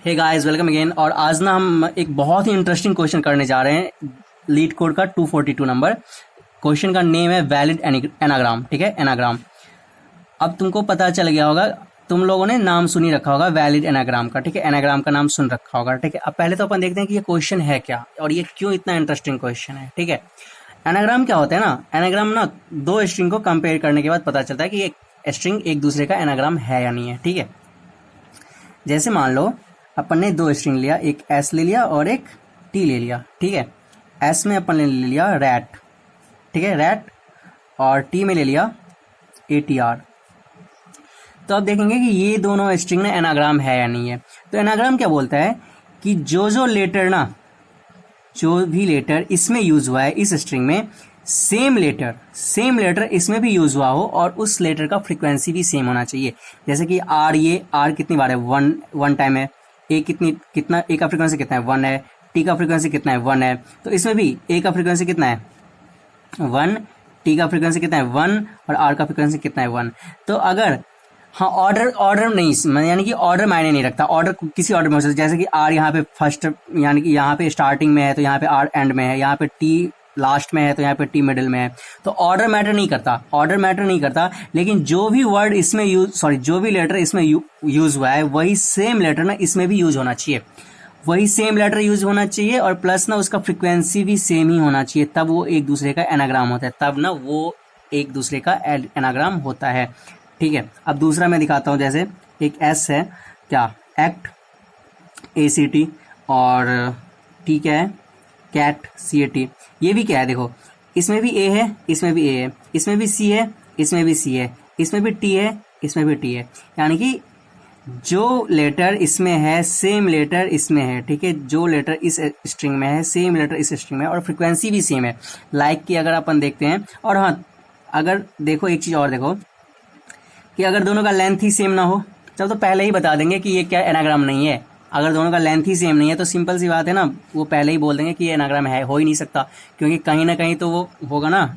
Hey guys welcome again. और आज ना हम एक बहुत ही इंटरेस्टिंग क्वेश्चन करने जा रहे हैं लीड कोड का 242 नंबर। क्वेश्चन का नेम है वैलिड एनाग्राम। ठीक है, एनाग्राम। अब तुमको पता चल गया होगा, तुम लोगों ने नाम सुनी रखा होगा वैलिड एनाग्राम का। ठीक है, एनाग्राम का नाम सुन रखा होगा। ठीक है, अब पहले तो अपन देखते हैं कि ये क्वेश्चन है क्या और ये क्यों इतना इंटरेस्टिंग क्वेश्चन है। ठीक है, एनाग्राम क्या होता है ना, एनाग्राम ना दो स्ट्रिंग को कंपेयर करने के बाद पता चलता है कि एक स्ट्रिंग एक दूसरे का एनाग्राम है या नहीं है। ठीक है, जैसे मान लो अपन ने दो स्ट्रिंग लिया, एक एस ले लिया और एक टी ले लिया। ठीक है, एस में अपन ने ले लिया रैट, ठीक है, रैट, और टी में ले लिया ATR। तो अब देखेंगे कि ये दोनों स्ट्रिंग ना एनाग्राम है या नहीं है। तो एनाग्राम क्या बोलता है कि जो लेटर ना, जो भी लेटर इसमें यूज हुआ है इस स्ट्रिंग में, सेम लेटर इसमें भी यूज हुआ हो और उस लेटर का फ्रीक्वेंसी भी सेम होना चाहिए। जैसे कि आर, ये आर कितनी बार है, वन टाइम है। ए कितना ए का फ्रीक्वेंसी कितना है, 1 है। टी का फ्रीक्वेंसी कितना है, 1 है। तो इसमें भी ए का फ्रीक्वेंसी कितना है, 1, टी का फ्रीक्वेंसी कितना है, 1, और आर का फ्रीक्वेंसी कितना है, 1। तो अगर हाँ, ऑर्डर नहीं, यानी कि ऑर्डर मायने नहीं रखता, ऑर्डर किसी ऑर्डर में हो सकता है। जैसे कि आर यहाँ पे फर्स्ट, यानी कि यहाँ पे स्टार्टिंग में है तो यहाँ पे आर एंड में है, यहाँ पे टी लास्ट में है तो यहाँ पे टी मिडिल में है। तो ऑर्डर मैटर नहीं करता, लेकिन जो भी वर्ड इसमें जो भी लेटर इसमें यूज हुआ है वही सेम लेटर ना इसमें भी यूज होना चाहिए, और प्लस ना उसका फ्रीक्वेंसी भी सेम ही होना चाहिए, तब वो एक दूसरे का एनाग्राम होता है, तब ना वो एक दूसरे का एनाग्राम होता है। ठीक है, अब दूसरा मैं दिखाता हूं। जैसे एक एस है, क्या, एक्ट, ACT, और टी क्या है, कैट, CAT। ये भी क्या है, देखो, इसमें भी ए है, इसमें भी ए है, इसमें भी सी है, इसमें भी सी है, इसमें भी टी है, इसमें भी टी है। यानी कि जो लेटर इसमें है सेम लेटर इसमें है। ठीक है, जो लेटर इस स्ट्रिंग में है सेम लेटर इस स्ट्रिंग में है, और फ्रीक्वेंसी भी सेम है। लाइक की अगर अपन देखते हैं, और हाँ, अगर देखो एक चीज और देखो कि अगर दोनों का लेंथ ही सेम ना हो, चलो तो पहले ही बता देंगे कि ये क्या एनाग्राम नहीं है। अगर दोनों का लेंथ ही सेम नहीं है तो सिंपल सी बात है ना, वो पहले ही बोल देंगे कि ये एनाग्राम है, हो ही नहीं सकता, क्योंकि कहीं ना कहीं तो वो होगा ना,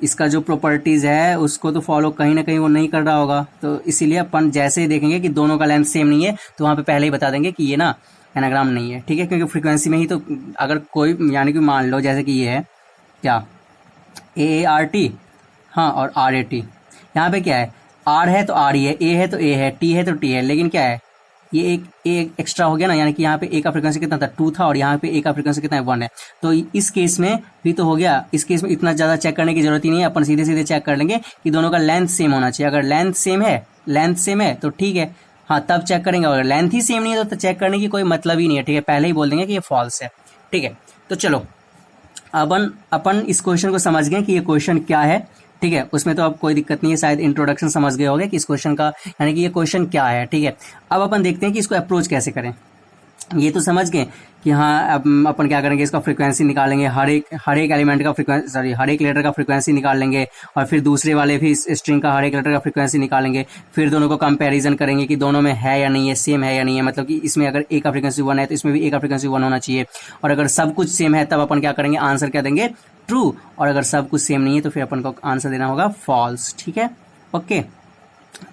इसका जो प्रॉपर्टीज है उसको तो फॉलो कहीं ना कहीं वो नहीं कर रहा होगा। तो इसीलिए अपन जैसे ही देखेंगे कि दोनों का लेंथ सेम नहीं है तो वहां पे पहले ही बता देंगे कि ये ना एनाग्राम नहीं है। ठीक है, क्योंकि फ्रीक्वेंसी में ही तो, अगर कोई, यानी कि मान लो जैसे कि ये है क्या, AART, हाँ, और RAT। यहाँ पे क्या है, आर है तो आर ही है, ए है तो ए है, टी है तो टी है, लेकिन क्या है, ये एक एक्स्ट्रा हो गया ना, यानी कि यहाँ पे ए का फ्रीक्वेंसी कितना था, 2 था, और यहाँ पे ए का फ्रीक्वेंसी कितना है, 1 है। तो इस केस में भी तो हो गया, इस केस में इतना ज्यादा चेक करने की जरूरत ही नहीं है, अपन सीधे सीधे चेक कर लेंगे कि दोनों का लेंथ सेम होना चाहिए। अगर लेंथ सेम है तो ठीक है, हाँ, तब चेक करेंगे। अगर लेंथ ही सेम नहीं है तो चेक करने की कोई मतलब ही नहीं है। ठीक है, पहले ही बोल देंगे कि ये फॉल्स है। ठीक है, तो चलो अपन इस क्वेश्चन को समझ गए कि ये क्वेश्चन क्या है। ठीक है, उसमें तो अब कोई दिक्कत नहीं है, शायद इंट्रोडक्शन समझ गए होंगे कि इस क्वेश्चन का, यानी कि ये क्वेश्चन क्या है। ठीक है, अब अपन देखते हैं कि इसको अप्रोच कैसे करें। ये तो समझ गए कि हाँ, अब अपन क्या करेंगे, इसका फ्रीक्वेंसी निकालेंगे, हर एक एलिमेंट का फ्रीक्वेंसी, हर एक लेटर का फ्रीक्वेंसी निकाल लेंगे, और फिर दूसरे वाले भी इस स्ट्रिंग का हर एक लेटर का फ्रीक्वेंसी निकालेंगे। फिर दोनों को कंपैरिजन करेंगे कि दोनों में है या नहीं है, सेम है या नहीं है, मतलब कि इसमें अगर ए का फ्रीक्वेंसी 1 है तो इसमें भी ए का फ्रीक्वेंसी 1 होना चाहिए। और अगर सब कुछ सेम है तब अपन क्या करेंगे, आंसर क्या देंगे, ट्रू। और अगर सब कुछ सेम नहीं है तो फिर अपन को आंसर देना होगा फॉल्स। ठीक है, ओके।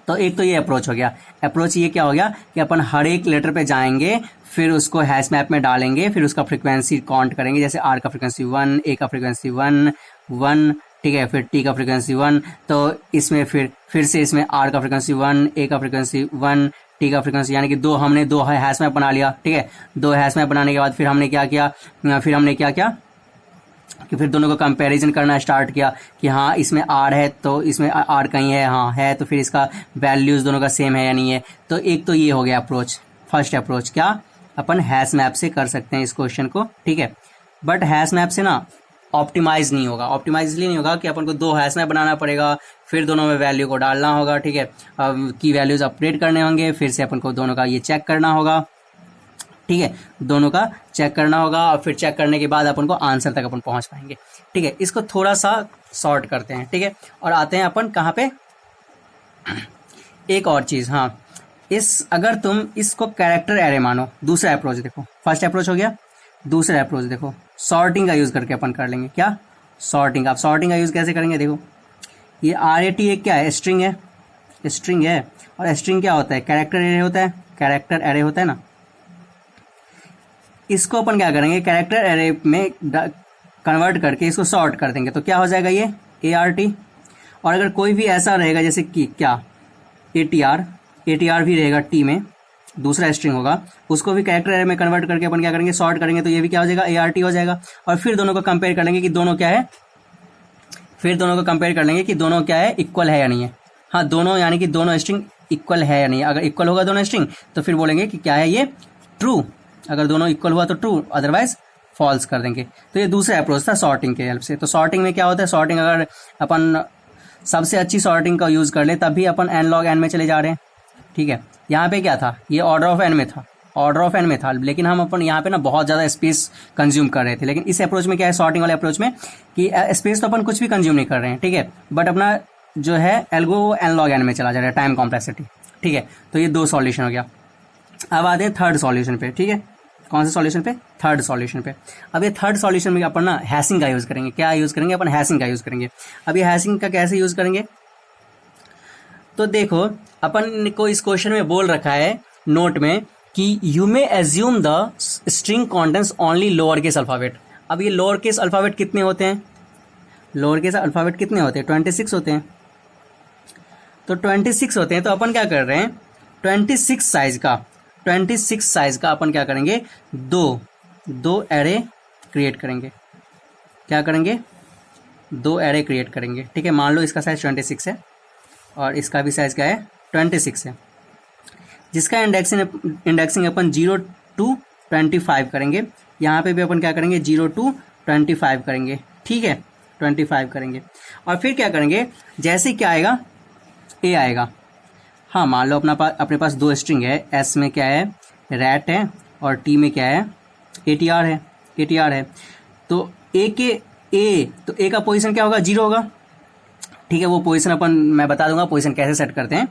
तो एक तो ये अप्रोच हो गया। अप्रोच ये क्या हो गया कि अपन हर एक लेटर पे जाएंगे, फिर उसको हैश मैप में डालेंगे, फिर उसका फ्रीक्वेंसी काउंट करेंगे। जैसे आर का फ्रीक्वेंसी 1, ए का फ्रीक्वेंसी 1, ठीक है, फिर टी का फ्रीक्वेंसी 1, तो इसमें फिर से इसमें आर का फ्रीक्वेंसी 1, ए का फ्रीक्वेंसी 1, टी का फ्रीक्वेंसी, यानी कि हमने दो हैश मैप बना लिया। ठीक है, 2 हैश मैप बनाने के बाद फिर हमने क्या किया कि फिर दोनों को कंपैरिजन करना स्टार्ट किया कि हाँ, इसमें आर है तो इसमें आर कहीं है, हाँ है, तो फिर इसका वैल्यूज दोनों का सेम है या नहीं है। तो एक तो ये हो गया अप्रोच, फर्स्ट अप्रोच। क्या, अपन हैश मैप से कर सकते हैं इस क्वेश्चन को। ठीक है, बट हैश मैप से ना ऑप्टिमाइज नहीं होगा। ऑप्टिमाइज इसलिए नहीं होगा कि अपन को 2 हैश मैप बनाना पड़ेगा, फिर दोनों में वैल्यू को डालना होगा। ठीक है, की वैल्यूज अपडेट करने होंगे, फिर से अपन को दोनों का ये चेक करना होगा। ठीक है, दोनों का चेक करना होगा, और फिर चेक करने के बाद अपन को आंसर तक अपन पहुंच पाएंगे। ठीक है, इसको थोड़ा सा सॉर्ट करते हैं। ठीक है, और आते हैं अपन कहाँ पे, एक और चीज, हाँ, अगर तुम इसको कैरेक्टर एरे मानो, दूसरा अप्रोच देखो, फर्स्ट अप्रोच हो गया, दूसरा अप्रोच देखो, सॉर्टिंग का यूज करके अपन कर लेंगे। क्या, सॉर्टिंग। आप सॉर्टिंग का यूज कैसे करेंगे, देखो, ये RAT एक क्या है, स्ट्रिंग है, और स्ट्रिंग क्या होता है, कैरेक्टर एरे होता है ना। इसको अपन क्या करेंगे, कैरेक्टर एरे में कन्वर्ट करके इसको सॉर्ट कर देंगे, तो क्या हो जाएगा ये ART। और अगर कोई भी ऐसा रहेगा जैसे कि क्या ATR भी रहेगा टी में, दूसरा स्ट्रिंग होगा, उसको भी कैरेक्टर एरे में कन्वर्ट करके अपन क्या करेंगे, सॉर्ट करेंगे, तो ये भी क्या हो जाएगा ART हो जाएगा। और फिर दोनों को कंपेयर कर लेंगे कि दोनों क्या है, फिर दोनों को कंपेयर कर लेंगे कि दोनों क्या है, इक्वल है या नहीं है। हाँ, दोनों यानी कि दोनों स्ट्रिंग इक्वल है या नहीं। अगर इक्वल होगा दोनों स्ट्रिंग तो फिर बोलेंगे कि क्या है ये ट्रू, अगर दोनों इक्वल हुआ तो ट्रू, अदरवाइज फॉल्स कर देंगे। तो ये दूसरा अप्रोच था सॉर्टिंग के हेल्प से। तो सॉर्टिंग में क्या होता है, सॉर्टिंग अगर अपन सबसे अच्छी सॉर्टिंग का यूज कर ले तब भी अपन n log n में चले जा रहे हैं, ठीक है। यहाँ पे क्या था, ये ऑर्डर ऑफ n में था, ऑर्डर ऑफ n में था, लेकिन हम अपन यहाँ पे ना बहुत ज़्यादा स्पेस कंज्यूम कर रहे थे। लेकिन इस अप्रोच में क्या है, सॉर्टिंग वाले अप्रोच में, कि स्पेस तो अपन कुछ भी कंज्यूम नहीं कर रहे हैं, ठीक है, बट अपना जो है एल्गो वो n log n में चला जा रहा है, टाइम कॉम्प्लेक्सिटी, ठीक है। तो ये दो सॉल्यूशन हो गया। अब आते हैं थर्ड सॉल्यूशन पे, ठीक है। कौन से सॉल्यूशन पे, थर्ड सॉल्यूशन पे। अब ये थर्ड सॉल्यूशन में अपन ना हैशिंग का यूज करेंगे। क्या यूज करेंगे अपन, हैशिंग का यूज करेंगे। अब ये हैशिंग का कैसे यूज करेंगे, तो देखो अपन को इस क्वेश्चन में बोल रखा है नोट में कि you may assume the string contents only lower case alphabet. अब ये लोअर केस अल्फाबेट कितने होते हैं, लोअर केस अल्फाबेट कितने होते हैं, 26 होते हैं। तो 26 होते हैं, तो अपन क्या कर रहे हैं, 26 साइज का अपन क्या करेंगे, दो एरे क्रिएट करेंगे। क्या करेंगे, दो एरे क्रिएट करेंगे, ठीक है। मान लो इसका साइज 26 है और इसका भी साइज क्या है, 26 है, जिसका इंडेक्सिंग अपन 0 to 25 करेंगे। यहाँ पे भी अपन क्या करेंगे, 0 to 25 करेंगे, ठीक है, 25 करेंगे। और फिर क्या करेंगे, जैसे क्या आएगा, ए आएगा। हाँ, मान लो अपने पास दो स्ट्रिंग है, एस में क्या है, रैट है, और टी में क्या है, ATR है। तो ए का पोजीशन क्या होगा, 0 होगा, ठीक है। वो पोजीशन मैं बता दूंगा पोजीशन कैसे सेट करते हैं।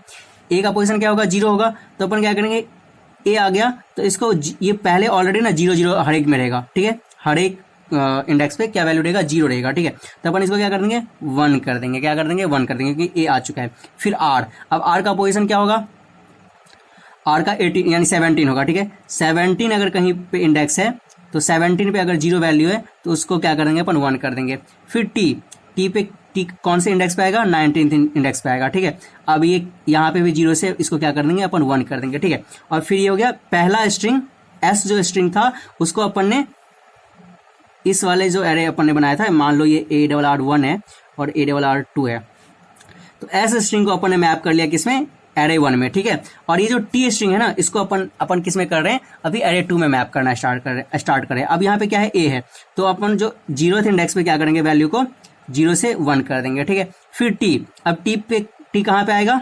ए का पोजीशन क्या होगा, 0 होगा। तो अपन क्या करेंगे, ए आ गया तो इसको ये पहले ऑलरेडी ना 0 हर एक में रहेगा, ठीक है। हर एक इंडेक्स पे क्या वैल्यू रहेगा, 0 रहेगा, ठीक है। तो अपन इसको क्या कर देंगे, 1 कर देंगे। क्या कर देंगे, 1 कर देंगे, क्योंकि ए आ चुका है। फिर आर, अब आर का पोजीशन क्या होगा, आर का 18 यानी 17 होगा, ठीक है। 17 अगर कहीं पे इंडेक्स है तो 17 पे अगर 0 वैल्यू है तो उसको क्या करेंगे अपन, 1 कर देंगे। फिर टी कौन से इंडेक्स पे आएगा, 19th इंडेक्स पे आएगा, ठीक है। अब ये यहाँ पे भी 0 से इसको क्या कर देंगे अपन, 1 कर देंगे, ठीक है। और फिर ये हो गया पहला स्ट्रिंग, एस जो स्ट्रिंग था उसको अपन ने इस वाले जो एरे अपन ने बनाया था, मान लो ये ARR1 है और ARR2 है, तो एस स्ट्रिंग को अपन ने मैप कर लिया किसमें, एरे 1 में, ठीक है। और ये जो टी स्ट्रिंग है ना, इसको अपन किस में कर रहे हैं, अभी एरे 2 में मैप करना स्टार्ट कर रहे हैं। अब यहाँ पे क्या है, ए है, तो अपन जो 0th इंडेक्स पे क्या करेंगे, वैल्यू को 0 से 1 कर देंगे, ठीक है। फिर टी, अब टी कहाँ पे आएगा,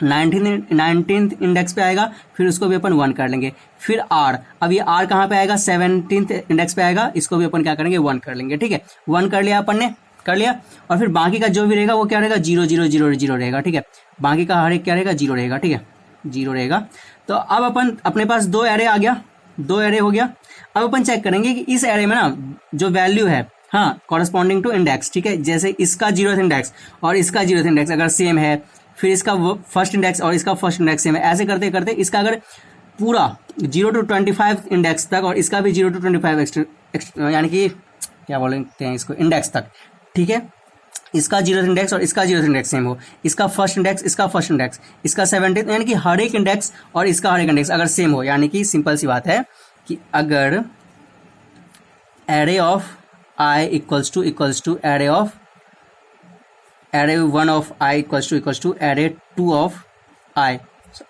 19th इंडेक्स पे आएगा, फिर उसको भी अपन 1 कर लेंगे। फिर आर, अब ये आर कहाँ पे आएगा, 17th इंडेक्स पे आएगा, इसको भी अपन क्या करेंगे, 1 कर लेंगे, ठीक है। 1 कर लिया अपन ने, कर लिया। और फिर बाकी का जो भी रहेगा वो क्या रहेगा, 0 0 0 0 रहेगा, ठीक है। बाकी का हर एक क्या रहेगा, 0 रहेगा, ठीक है, 0 रहेगा। तो अब अपन अपने पास दो एरे आ गया, दो एरे हो गया। अब अपन चेक करेंगे कि इस एरे में ना जो वैल्यू है, हाँ, कॉरेस्पॉन्डिंग टू इंडेक्स, ठीक है। जैसे इसका 0th इंडेक्स और इसका 0th इंडेक्स अगर सेम है, फिर इसका फर्स्ट इंडेक्स और इसका फर्स्ट इंडेक्स सेम है, ऐसे करते करते इसका अगर पूरा 0 to 25 इंडेक्स तक और इसका भी 0 to 25 यानी कि क्या बोलते हैं इसको, इंडेक्स तक, ठीक है। इसका 0th इंडेक्स और इसका 0th इंडेक्स सेम हो, इसका फर्स्ट इंडेक्स, इसका फर्स्ट इंडेक्स, इसका 17th, यानी कि हर एक इंडेक्स और इसका हर एक इंडेक्स अगर सेम हो, यानी कि सिंपल सी बात है कि अगर array of i equals to array 1 of i equals to array 2 of i,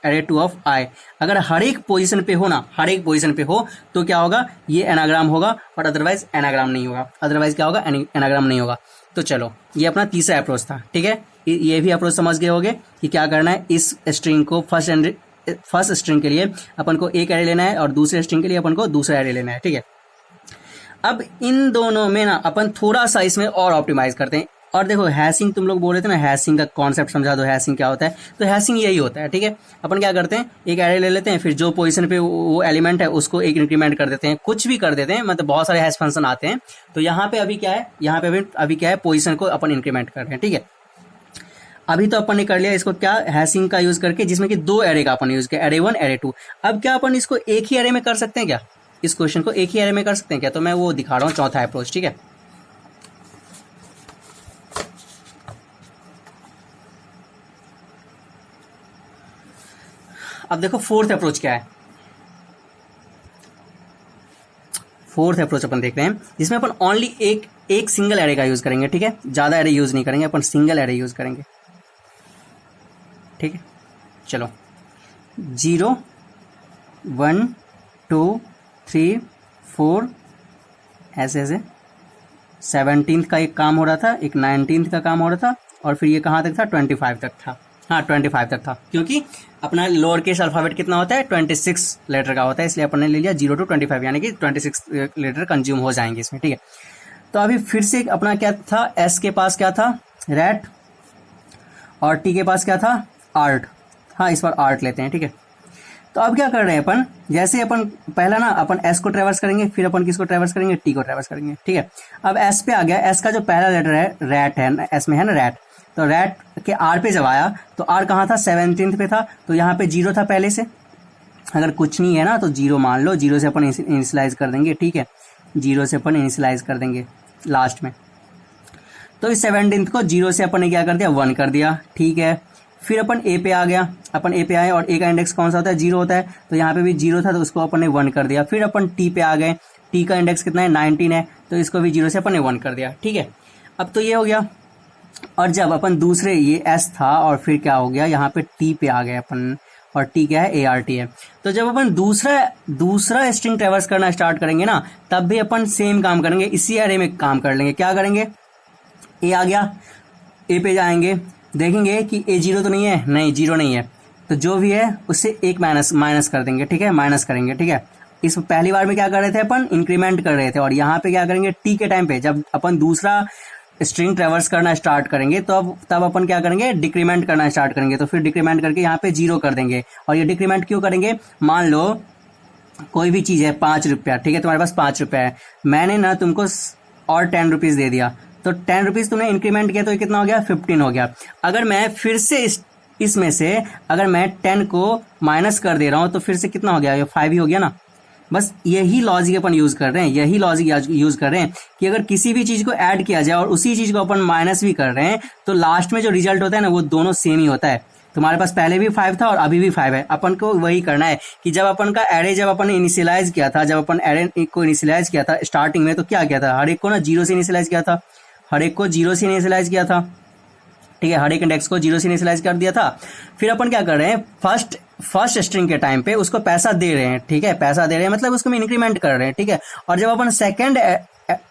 array 2 of i अगर हर एक पोजीशन पे हो ना, हर एक पोजीशन पे हो, तो क्या होगा, ये एनाग्राम होगा, और अदरवाइज एनाग्राम नहीं होगा। अदरवाइज क्या होगा, एनाग्राम नहीं होगा। तो चलो, ये अपना तीसरा अप्रोच था, ठीक है। ये भी अप्रोच समझ गए होगे कि क्या करना है, इस स्ट्रिंग को फर्स्ट स्ट्रिंग के लिए अपन को एक एरे लेना है और दूसरे स्ट्रिंग के लिए अपन को दूसरा एरे लेना है, ठीक है। अब इन दोनों में ना अपन थोड़ा सा इसमें और ऑप्टिमाइज करते हैं। और देखो, हैशिंग तुम लोग बोल रहे थे ना, हैशिंग का कॉन्सेप्ट समझा दो, हैशिंग क्या होता है। तो हैशिंग यही होता है, ठीक है। अपन क्या करते हैं, एक एरे ले लेते हैं, फिर जो पोजीशन पे वो एलिमेंट है उसको एक इंक्रीमेंट कर देते हैं, कुछ भी कर देते हैं, मतलब बहुत सारे हैश फंक्शन आते हैं। तो यहाँ पे अभी क्या है, यहाँ पे अभी क्या है, पोजीशन को अपन इंक्रीमेंट कर रहे हैं, ठीक है। अभी तो अपन ने कर लिया इसको क्या, हैशिंग का यूज करके, जिसमें कि दो एरे का अपन यूज किया, एरे 1 एरे 2। अब क्या अपन इसको एक ही एरे में कर सकते हैं क्या, इस क्वेश्चन को एक ही एरे में कर सकते हैं क्या? तो मैं वो दिखा रहा हूँ चौथा अप्रोच, ठीक है। अब देखो फोर्थ अप्रोच क्या है। फोर्थ अप्रोच अपन देख रहे हैं जिसमें अपन ओनली एक सिंगल एरे का यूज करेंगे, ठीक है। ज्यादा एरे यूज नहीं करेंगे, अपन सिंगल एरे यूज करेंगे, ठीक है। चलो 0 1 2 3 4 ऐसे ऐसे 17th का एक काम हो रहा था, एक 19th का काम हो रहा था, और फिर ये कहाँ तक था? 25 तक था। हाँ 25 तक था, क्योंकि अपना लोअर केस अल्फाबेट कितना होता है? 26 लेटर का होता है, इसलिए अपन ने ले लिया 0 to 25, यानी कि 26 लेटर कंज्यूम हो जाएंगे इसमें, ठीक है। तो अभी फिर से अपना क्या था? एस के पास क्या था? रैट, और टी के पास क्या था? आर्ट। हाँ इस बार आर्ट लेते हैं, ठीक है। तो अब क्या कर रहे हैं अपन? जैसे अपन पहला ना अपन एस को ट्रेवर्स करेंगे, फिर अपन किसको ट्रेवर्स करेंगे? टी को ट्रेवर्स करेंगे, ठीक है। अब एस पे आ गया, एस का जो पहला लेटर है रैट है, एस में है ना रैट, तो रैट के आर पे जब आया तो आर कहाँ था? 17th पे था, तो यहाँ पे 0 था पहले से। अगर कुछ नहीं है ना तो 0 मान लो, 0 से अपन इनिशियलाइज कर देंगे, ठीक है। 0 से अपन इनिशियलाइज कर देंगे लास्ट में। तो इस 17th को 0 से अपन ने क्या कर दिया? 1 कर दिया, ठीक है। फिर अपन ए पे आ गया, अपन ए पे आए, और ए का इंडेक्स कौन सा होता है? 0 होता है, तो यहाँ पे भी 0 था तो उसको अपन ने 1 कर दिया। फिर अपन टी पे आ गए, टी का इंडेक्स कितना है? 19 है, तो इसको भी 0 से अपन ने 1 कर दिया, ठीक है। अब तो ये हो गया। और जब अपन दूसरे, ये एस था और फिर क्या हो गया? यहाँ पे टी पे आ गए अपन, और टी क्या है? ART है। तो जब अपन दूसरा स्ट्रिंग ट्रेवर्स करना स्टार्ट करेंगे ना, तब भी अपन सेम काम करेंगे, इसी एरे में काम कर लेंगे। क्या करेंगे? ए आ गया, ए पे जाएंगे, देखेंगे कि ए 0 तो नहीं है, नहीं 0 नहीं है, तो जो भी है उससे एक माइनस कर देंगे, ठीक है। माइनस करेंगे, ठीक है। इस पहली बार में क्या कर रहे थे अपन? इंक्रीमेंट कर रहे थे, और यहाँ पे क्या करेंगे? टी के टाइम पे जब अपन दूसरा स्ट्रिंग ट्रेवर्स करना स्टार्ट करेंगे तो अब तब अपन क्या करेंगे? डिक्रीमेंट करना स्टार्ट करेंगे। तो फिर डिक्रीमेंट करके यहाँ पे 0 कर देंगे। और ये डिक्रीमेंट क्यों करेंगे? मान लो कोई भी चीज है 5 रुपया, ठीक है, तुम्हारे पास 5 रुपया है, मैंने ना तुमको और 10 रुपीज दे दिया, तो 10 रुपीज तुमने इंक्रीमेंट किया तो ये कितना हो गया? 15 हो गया। अगर मैं फिर से इसमें से अगर मैं 10 को माइनस कर दे रहा हूं तो फिर से कितना हो गया? ये 5 ही हो गया ना। बस यही लॉजिक अपन यूज कर रहे हैं, यही लॉजिक यूज कर रहे हैं कि अगर किसी भी चीज को ऐड किया जाए और उसी चीज को अपन माइनस भी कर रहे हैं तो लास्ट में जो रिजल्ट होता है ना वो दोनों सेम ही होता है। तुम्हारे पास पहले भी 5 था और अभी भी 5 है। अपन को वही करना है कि जब अपन का एरे जब अपन इनिशियलाइज किया था, जब अपन एरे को इनिशियलाइज किया था स्टार्टिंग में, तो क्या किया था? हर एक को ना 0 से इनिशियलाइज किया था, हर एक को 0 से इनिशियलाइज किया था, ठीक है। हर एक इंडेक्स को 0 से इनिशियलाइज कर दिया था। फिर अपन क्या कर रहे हैं? फर्स्ट स्ट्रिंग के टाइम पे उसको पैसा दे रहे हैं, ठीक है। पैसा दे रहे हैं मतलब उसको इंक्रीमेंट कर रहे हैं, ठीक है। और जब अपन सेकंड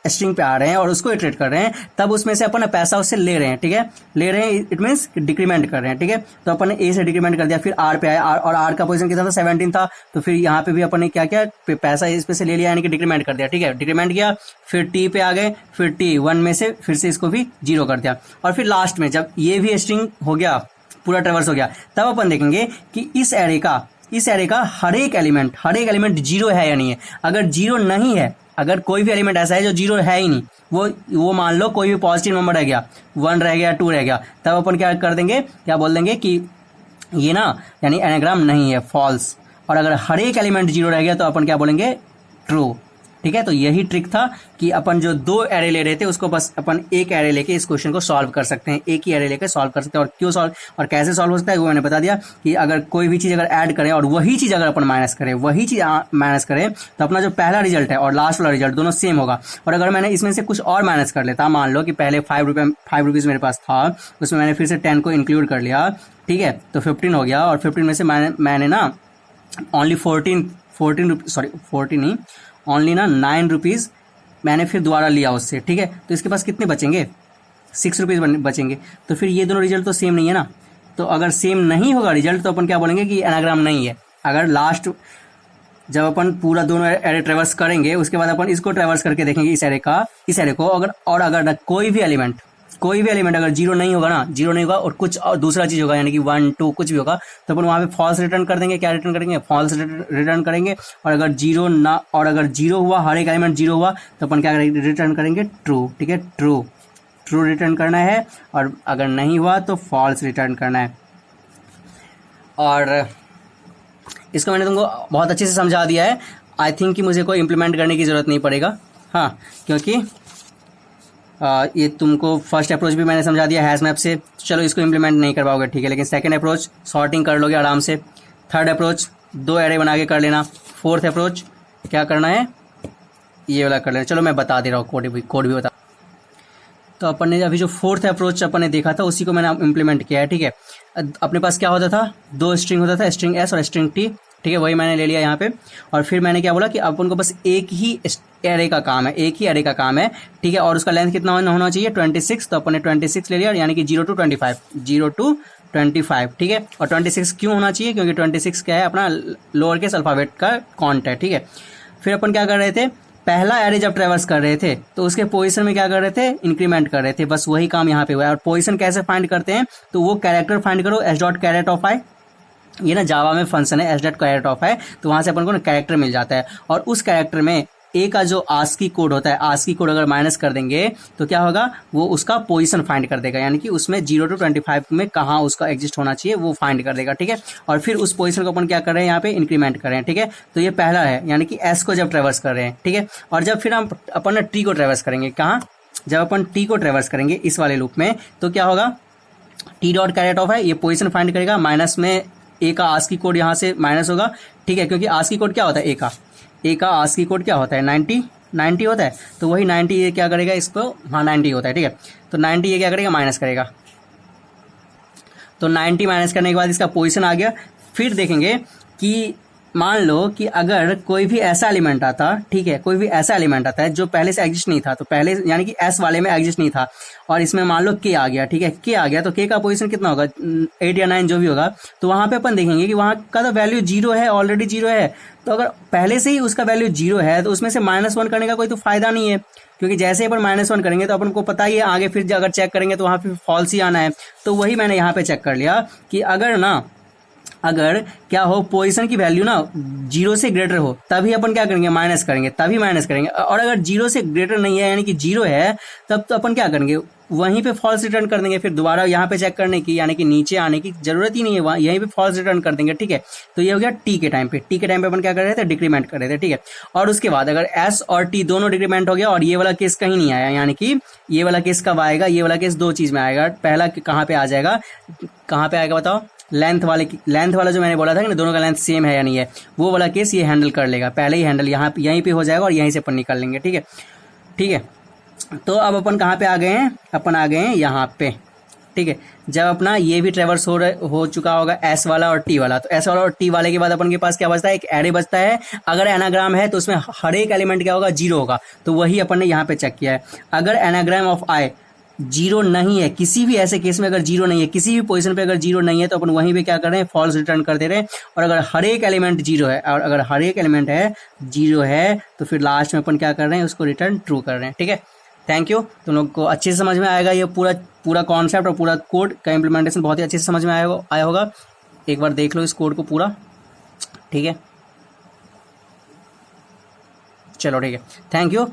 स्ट्रिंग पे आ रहे हैं और उसको इटरेट कर रहे हैं, तब उसमें से अपन पैसा उससे ले रहे हैं, ठीक है। ले रहे हैं इट मीन्स डिक्रीमेंट कर रहे हैं, ठीक है। तो अपन ने ए से डिक्रीमेंट कर दिया, फिर आर पे आया, और आर का पोजीशन कितना था? 17 था, तो फिर यहाँ पे भी अपन ने क्या किया? पैसा इस पे से ले लिया, यानी कि डिक्रीमेंट कर दिया, ठीक है। डिक्रीमेंट किया, फिर टी पे आ गए, फिर टी 1 में से फिर से इसको भी 0 कर दिया, और फिर लास्ट में जब ये भी स्ट्रिंग हो गया, पूरा ट्रेवर्स हो गया, तब अपन देखेंगे कि इस एरे का हर एक एलिमेंट 0 है या नहीं है। अगर 0 नहीं है, अगर कोई भी एलिमेंट ऐसा है जो 0 है ही नहीं, वो मान लो कोई भी पॉजिटिव नंबर रह गया, 1 रह गया, 2 रह गया, तब अपन क्या कर देंगे? क्या बोल देंगे कि ये ना यानी एनाग्राम नहीं है, फॉल्स। और अगर हर एक एलिमेंट 0 रह गया तो अपन क्या बोलेंगे? ट्रू, ठीक है। तो यही ट्रिक था कि अपन जो 2 एरे ले रहे थे उसको बस अपन एक एरे लेके इस क्वेश्चन को सॉल्व कर सकते हैं, एक ही एरे लेके सॉल्व कर सकते हैं। और क्यों सॉल्व और कैसे सॉल्व हो सकता है वो मैंने बता दिया कि अगर कोई भी चीज अगर ऐड करें और वही चीज अगर अपन माइनस करें तो अपना जो पहला रिजल्ट है और लास्ट वाला रिजल्ट दोनों सेम होगा। और अगर मैंने इसमें से कुछ और माइनस कर लेता, मान लो कि पहले 5 रुपीज मेरे पास था, उसमें मैंने फिर से 10 को इंक्लूड कर लिया, ठीक है, तो 15 हो गया। और 15 में से मैंने ना ओनली 9 रुपीज मैंने फिर दोबारा लिया उससे, ठीक है। तो इसके पास कितने बचेंगे? 6 रुपीज बचेंगे। तो फिर ये दोनों रिजल्ट तो सेम नहीं है ना। तो अगर सेम नहीं होगा रिजल्ट तो अपन क्या बोलेंगे कि एनाग्राम नहीं है। अगर लास्ट जब अपन पूरा दोनों एरे ट्रेवर्स करेंगे उसके बाद अपन इसको ट्रेवर्स करके देखेंगे इस एरे को अगर कोई भी एलिमेंट अगर 0 नहीं होगा ना, 0 नहीं होगा और कुछ और दूसरा चीज होगा यानी कि 1 2 कुछ भी होगा, तो अपन वहां पे फॉल्स रिटर्न कर देंगे। क्या रिटर्न करेंगे? फॉल्स रिटर्न करेंगे। और अगर 0 हुआ, हर एक एलिमेंट 0 हुआ, तो अपन क्या करेंगे? रिटर्न करेंगे ट्रू, ठीक है। ट्रू रिटर्न करना है, और अगर नहीं हुआ तो फॉल्स रिटर्न करना है। और इसको मैंने तुमको बहुत अच्छे से समझा दिया है। आई थिंक कि मुझे कोई इम्प्लीमेंट करने की ज़रूरत नहीं पड़ेगा, हाँ, क्योंकि ये तुमको फर्स्ट अप्रोच भी मैंने समझा दिया हैश मैप से, चलो इसको इम्प्लीमेंट नहीं कर पाओगे, ठीक है, लेकिन सेकंड अप्रोच सॉर्टिंग कर लोगे आराम से। थर्ड अप्रोच 2 एरे बना के कर लेना। फोर्थ अप्रोच क्या करना है, ये वाला कर लेना। चलो मैं बता दे रहा हूँ, कोड भी बता। तो अपन ने अभी जो फोर्थ अप्रोच अपन ने देखा था उसी को मैंने इम्प्लीमेंट किया है, ठीक है। अपने पास क्या होता था, 2 स्ट्रिंग होता था, स्ट्रिंग एस और स्ट्रिंग टी, ठीक है, वही मैंने ले लिया यहाँ पे। और फिर मैंने क्या बोला कि अपन को बस एक ही एरे का काम है, एक ही एरे का काम है, ठीक है, और उसका लेंथ कितना होना चाहिए, 26। तो अपन ने 26 ले लिया, यानी कि 0 to 25, 0 to 25, ठीक है। और 26 क्यों होना चाहिए, क्योंकि 26 क्या है, अपना लोअर केस अल्फाबेट का काउंट है, ठीक है। फिर अपन क्या कर रहे थे, पहला एरे जब ट्रेवर्स कर रहे थे तो उसके पोजीशन में क्या कर रहे थे, इंक्रीमेंट कर रहे थे, बस वही काम यहाँ पे हुआ है। और पोजीशन कैसे फाइंड करते हैं, तो वो कैरेक्टर फाइंड करो, s.caret_i, ये ना जावा में फंक्शन है s.caret_i, तो वहां से अपन को ना कैरेक्टर मिल जाता है। और उस कैरेक्टर में ए का जो आस्की कोड होता है, आस्की कोड अगर माइनस कर देंगे तो क्या होगा, वो उसका पोजीशन फाइंड कर देगा, यानी कि उसमें 0 to 25 में कहाँ उसका एग्जिस्ट होना चाहिए वो फाइंड कर देगा, ठीक है। और फिर उस पोजीशन को अपन क्या कर रहे हैं, यहाँ पे इंक्रीमेंट कर रहे हैं, ठीक है। तो ये पहला है, यानी कि एस को जब ट्रेवर्स कर रहे हैं, ठीक है। और जब फिर हम अपन टी को ट्रेवर्स करेंगे, कहाँ, जब अपन टी को ट्रेवर्स करेंगे इस वाले लूप में, तो क्या होगा, t.caret_i, ये पोजीशन फाइंड करेगा, माइनस में ए का आस्की कोड यहाँ से माइनस होगा, ठीक है, क्योंकि आस्की कोड क्या होता है, ए का आस्की कोड क्या होता है, 90 होता है। तो वही 90 ये क्या करेगा, इसको, हाँ 90 होता है, ठीक है। तो 90 ये क्या करेगा, माइनस करेगा। तो 90 माइनस करने के बाद इसका पोजीशन आ गया। फिर देखेंगे कि मान लो कि अगर कोई भी ऐसा एलिमेंट आता, ठीक है, कोई भी ऐसा एलिमेंट आता है जो पहले से एग्जिस्ट नहीं था, तो पहले यानी कि एस वाले में एग्जिस्ट नहीं था, और इसमें मान लो के आ गया, ठीक है, के आ गया, तो के का पोजीशन कितना होगा, 8 या 9 जो भी होगा। तो वहां पे अपन देखेंगे कि वहां का तो वैल्यू 0 है, ऑलरेडी 0 है। तो अगर पहले से ही उसका वैल्यू 0 है तो उसमें से -1 करने का कोई तो फायदा नहीं है, क्योंकि जैसे ही अपन -1 करेंगे तो अपन को पता ही है आगे फिर अगर चेक करेंगे तो वहां पे फॉल्स ही आना है। तो वही मैंने यहाँ पे चेक कर लिया कि अगर क्या हो, पोजीशन की वैल्यू ना 0 से ग्रेटर हो, तभी अपन क्या करेंगे, माइनस करेंगे, तभी माइनस करेंगे। और अगर 0 से ग्रेटर नहीं है, यानी कि 0 है, तब तो अपन क्या करेंगे, वहीं पे फॉल्स रिटर्न कर देंगे। फिर दोबारा यहाँ पे चेक करने की, यानी कि नीचे आने की जरूरत ही नहीं है, वहाँ यहीं पे फॉल्स रिटर्न कर देंगे, ठीक है। तो ये हो गया टी के टाइम पे अपन क्या कर रहे थे, डिक्रीमेंट कर रहे थे, ठीक है। और उसके बाद अगर एस और टी दोनों डिक्रीमेंट हो गया और ये वाला केस कहीं नहीं आया, यानी कि ये वाला केस कब आएगा, ये वाला केस 2 चीज में आएगा। पहला कहाँ पे आ जाएगा, कहाँ पे आएगा बताओ, लेंथ वाला जो मैंने बोला था कि ना दोनों का लेंथ सेम है या नहीं है, वो वाला केस ये हैंडल कर लेगा। पहले ही हैंडल यहीं पे हो जाएगा और यहीं से अपन निकाल लेंगे, ठीक है, ठीक है। तो अब अपन कहाँ पे आ गए हैं, अपन आ गए हैं यहाँ पे, ठीक है। जब अपना ये भी ट्रेवर्स हो चुका होगा एस वाला और टी वाला, तो एस वाला और टी वाले के बाद अपन के पास क्या बचता है, एक एरे बचता है। अगर एनाग्राम है तो उसमें हर एक एलिमेंट क्या होगा, 0 होगा, तो वही अपन ने यहाँ पे चेक किया है। अगर एनाग्राम ऑफ आई 0 नहीं है, किसी भी ऐसे केस में अगर 0 नहीं है, किसी भी पोजीशन पे अगर 0 नहीं है, तो अपन वहीं पे क्या कर रहे हैं, फॉल्स रिटर्न कर दे रहे हैं। और अगर हर एक एलिमेंट 0 है, और अगर हर एक एलिमेंट है 0 है, तो फिर लास्ट में अपन क्या कर रहे हैं, उसको रिटर्न ट्रू कर रहे हैं, ठीक है। थैंक यू, तुम लोग को अच्छे से समझ में आएगा ये पूरा कॉन्सेप्ट और पूरा कोड का इम्प्लीमेंटेशन बहुत ही अच्छे से समझ में आया होगा। एक बार देख लो इस कोड को पूरा, ठीक है, चलो ठीक है, थैंक यू।